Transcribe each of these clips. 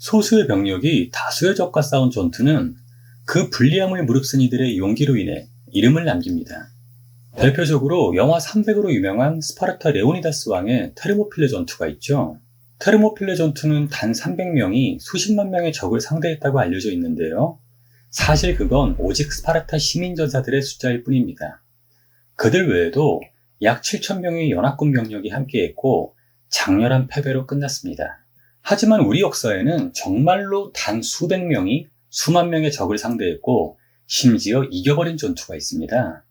소수의 병력이 다수의 적과 싸운 전투는 그 불리함을 무릅쓴 이들의 용기로 인해 이름을 남깁니다. 대표적으로 영화 300으로 유명한 스파르타 레오니다스 왕의 테르모필레 전투가 있죠. 테르모필레 전투는 단 300명이 수십만 명의 적을 상대했다고 알려져 있는데요. 사실 그건 오직 스파르타 시민 전사들의 숫자일 뿐입니다. 그들 외에도 약 7,000명의 연합군 병력이 함께했고 장렬한 패배로 끝났습니다. 하지만 우리 역사에는 정말로 단 수백 명이 수만 명의 적을 상대했고 심지어 이겨버린 전투가 있습니다.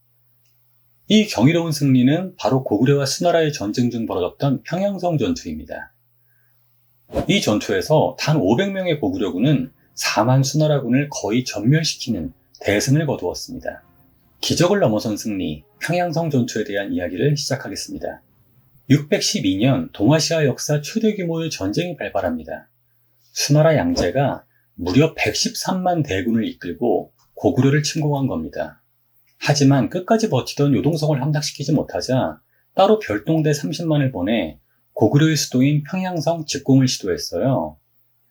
이 경이로운 승리는 바로 고구려와 수나라의 전쟁 중 벌어졌던 평양성 전투입니다. 이 전투에서 단 500명의 고구려군은 4만 수나라군을 거의 전멸시키는 대승을 거두었습니다. 기적을 넘어선 승리, 평양성 전투에 대한 이야기를 시작하겠습니다. 612년 동아시아 역사 최대 규모의 전쟁이 발발합니다. 수나라 양제가 무려 113만 대군을 이끌고 고구려를 침공한 겁니다. 하지만 끝까지 버티던 요동성을 함락시키지 못하자 따로 별동대 30만을 보내 고구려의 수도인 평양성 직공을 시도했어요.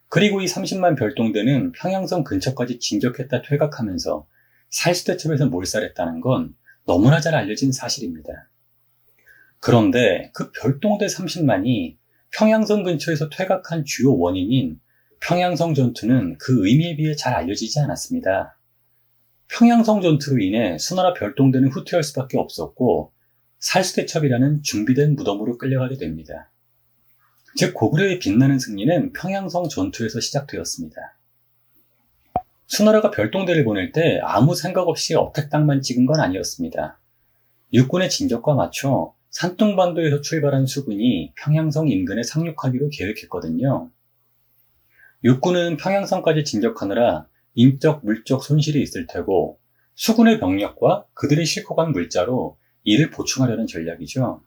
그리고 이 30만 별동대는 평양성 근처까지 진격했다 퇴각하면서 살수대첩에서 몰살했다는 건 너무나 잘 알려진 사실입니다. 그런데 그 별동대 30만이 평양성 근처에서 퇴각한 주요 원인인 평양성 전투는 그 의미에 비해 잘 알려지지 않았습니다. 평양성 전투로 인해 수나라 별동대는 후퇴할 수밖에 없었고 살수대첩이라는 준비된 무덤으로 끌려가게 됩니다. 즉 고구려의 빛나는 승리는 평양성 전투에서 시작되었습니다. 수나라가 별동대를 보낼 때 아무 생각 없이 어택당만 찍은 건 아니었습니다. 육군의 진격과 맞춰 산둥반도에서 출발한 수군이 평양성 인근에 상륙하기로 계획했거든요. 육군은 평양성까지 진격하느라 인적, 물적 손실이 있을 테고 수군의 병력과 그들이 싣고 간 물자로 이를 보충하려는 전략이죠.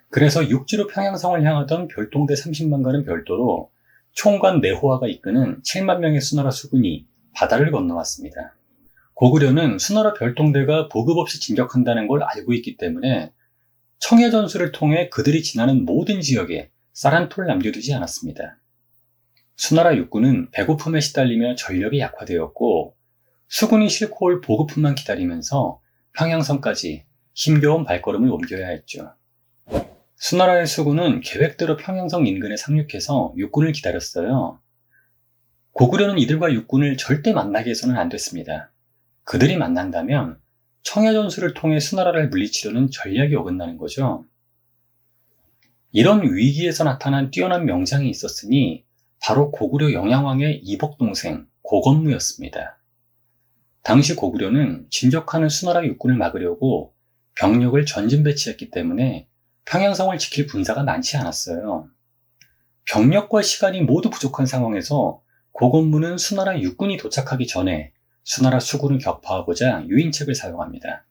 그래서 육지로 평양성을 향하던 별동대 30만과는 별도로 총관 내호화가 이끄는 7만 명의 수나라 수군이 바다를 건너왔습니다. 고구려는 수나라 별동대가 보급 없이 진격한다는 걸 알고 있기 때문에 청해 전술을 통해 그들이 지나는 모든 지역에 쌀 한 톨 남겨두지 않았습니다. 수나라 육군은 배고픔에 시달리며 전력이 약화되었고 수군이 싣고 올 보급품만 기다리면서 평양성까지 힘겨운 발걸음을 옮겨야 했죠. 수나라의 수군은 계획대로 평양성 인근에 상륙해서 육군을 기다렸어요. 고구려는 이들과 육군을 절대 만나게 해서는 안 됐습니다. 그들이 만난다면 청해전술을 통해 수나라를 물리치려는 전략이 어긋나는 거죠. 이런 위기에서 나타난 뛰어난 명장이 있었으니 바로 고구려 영양왕의 이복동생 고건무였습니다. 당시 고구려는 진격하는 수나라 육군을 막으려고 병력을 전진 배치했기 때문에 평양성을 지킬 군사가 많지 않았어요. 병력과 시간이 모두 부족한 상황에서 고건무는 수나라 육군이 도착하기 전에 수나라 수군을 격파하고자 유인책을 사용합니다.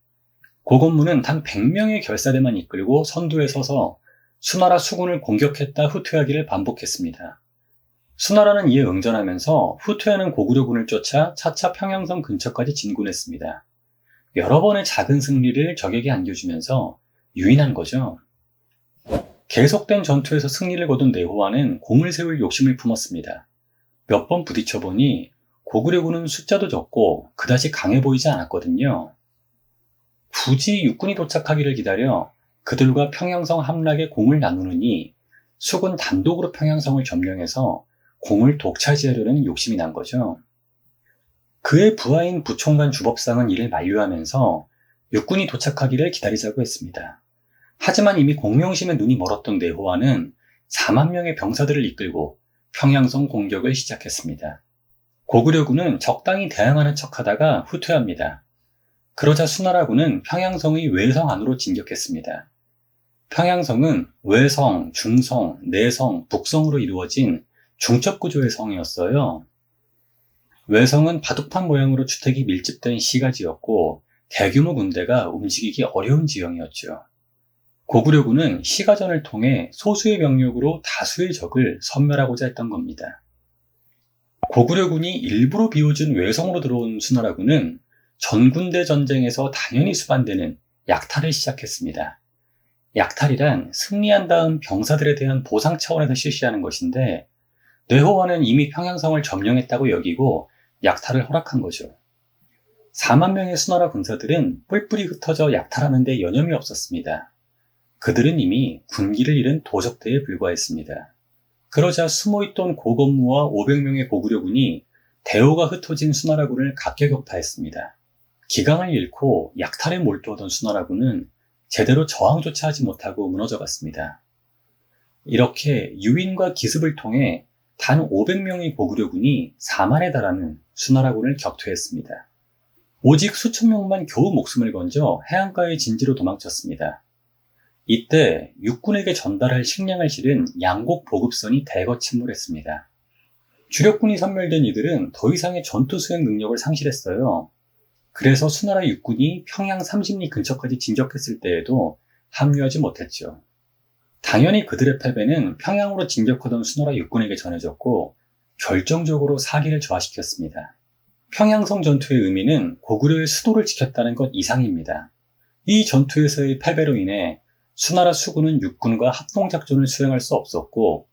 고건무는 단 100명의 결사대만 이끌고 선두에 서서 수나라 수군을 공격했다 후퇴하기를 반복했습니다. 수나라는 이에 응전하면서 후퇴하는 고구려군을 쫓아 차차 평양성 근처까지 진군했습니다. 여러 번의 작은 승리를 적에게 안겨주면서 유인한 거죠. 계속된 전투에서 승리를 거둔 내호와는 공을 세울 욕심을 품었습니다. 몇 번 부딪혀보니 고구려군은 숫자도 적고 그다지 강해 보이지 않았거든요. 굳이 육군이 도착하기를 기다려 그들과 평양성 함락에 공을 나누느니 수군 단독으로 평양성을 점령해서 공을 독차지하려는 욕심이 난 거죠. 그의 부하인 부총관 주법상은 이를 만류하면서 육군이 도착하기를 기다리자고 했습니다. 하지만 이미 공명심에 눈이 멀었던 내호와는 4만 명의 병사들을 이끌고 평양성 공격을 시작했습니다. 고구려군은 적당히 대항하는 척하다가 후퇴합니다. 그러자 수나라군은 평양성의 외성 안으로 진격했습니다. 평양성은 외성, 중성, 내성, 북성으로 이루어진 중첩구조의 성이었어요. 외성은 바둑판 모양으로 주택이 밀집된 시가지였고 대규모 군대가 움직이기 어려운 지형이었죠. 고구려군은 시가전을 통해 소수의 병력으로 다수의 적을 섬멸하고자 했던 겁니다. 고구려군이 일부러 비워준 외성으로 들어온 수나라군은 전군대 전쟁에서 당연히 수반되는 약탈을 시작했습니다. 약탈이란 승리한 다음 병사들에 대한 보상 차원에서 실시하는 것인데 뇌호와는 이미 평양성을 점령했다고 여기고 약탈을 허락한 거죠. 4만 명의 수나라 군사들은 뿔뿔이 흩어져 약탈하는 데 여념이 없었습니다. 그들은 이미 군기를 잃은 도적대에 불과했습니다. 그러자 숨어있던 고건무와 500명의 고구려군이 대오가 흩어진 수나라군을 각계격파했습니다. 기강을 잃고 약탈에 몰두하던 수나라군은 제대로 저항조차 하지 못하고 무너져갔습니다. 이렇게 유인과 기습을 통해 단 500명의 고구려군이 4만에 달하는 수나라군을 격퇴했습니다. 오직 수천 명만 겨우 목숨을 건져 해안가의 진지로 도망쳤습니다. 이때 육군에게 전달할 식량을 실은 양곡 보급선이 대거 침몰했습니다. 주력군이 섬멸된 이들은 더 이상의 전투 수행 능력을 상실했어요. 그래서 수나라 육군이 평양 30리 근처까지 진격했을 때에도 합류하지 못했죠. 당연히 그들의 패배는 평양으로 진격하던 수나라 육군에게 전해졌고 결정적으로 사기를 저하시켰습니다. 평양성 전투의 의미는 고구려의 수도를 지켰다는 것 이상입니다. 이 전투에서의 패배로 인해 수나라 수군은 육군과 합동작전을 수행할 수 없었고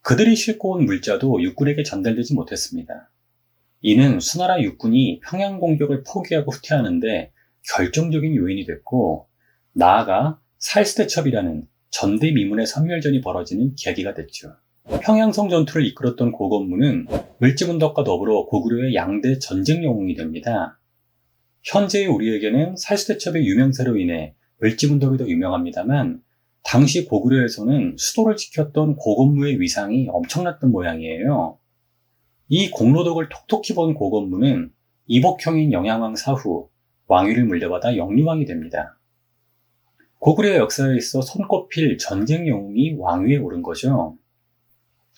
그들이 싣고 온 물자도 육군에게 전달되지 못했습니다. 이는 수나라 육군이 평양 공격을 포기하고 후퇴하는데 결정적인 요인이 됐고 나아가 살스대첩이라는 전대미문의 선멸전이 벌어지는 계기가 됐죠. 평양성 전투를 이끌었던 고건무는 을지문덕과 더불어 고구려의 양대 전쟁 영웅이 됩니다. 현재의 우리에게는 살수대첩의 유명세로 인해 을지문덕이 더 유명합니다만 당시 고구려에서는 수도를 지켰던 고건무의 위상이 엄청났던 모양이에요. 이 공로덕을 톡톡히 본 고건무는 이복형인 영양왕 사후 왕위를 물려받아 영유왕이 됩니다. 고구려 역사에 있어 손꼽힐 전쟁 영웅이 왕위에 오른 거죠.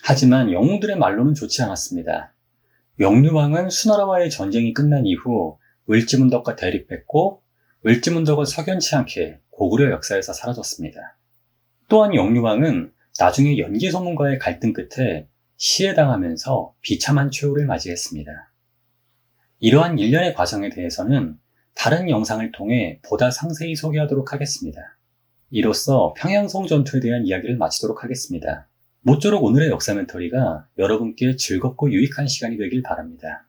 하지만 영웅들의 말로는 좋지 않았습니다. 영유왕은 수나라와의 전쟁이 끝난 이후 을지문덕과 대립했고 을지문덕은 석연치 않게 고구려 역사에서 사라졌습니다. 또한 영유왕은 나중에 연개소문과의 갈등 끝에 시해당하면서 비참한 최후를 맞이했습니다. 이러한 일련의 과정에 대해서는 다른 영상을 통해 보다 상세히 소개하도록 하겠습니다. 이로써 평양성 전투에 대한 이야기를 마치도록 하겠습니다. 모쪼록 오늘의 역사 멘터리가 여러분께 즐겁고 유익한 시간이 되길 바랍니다.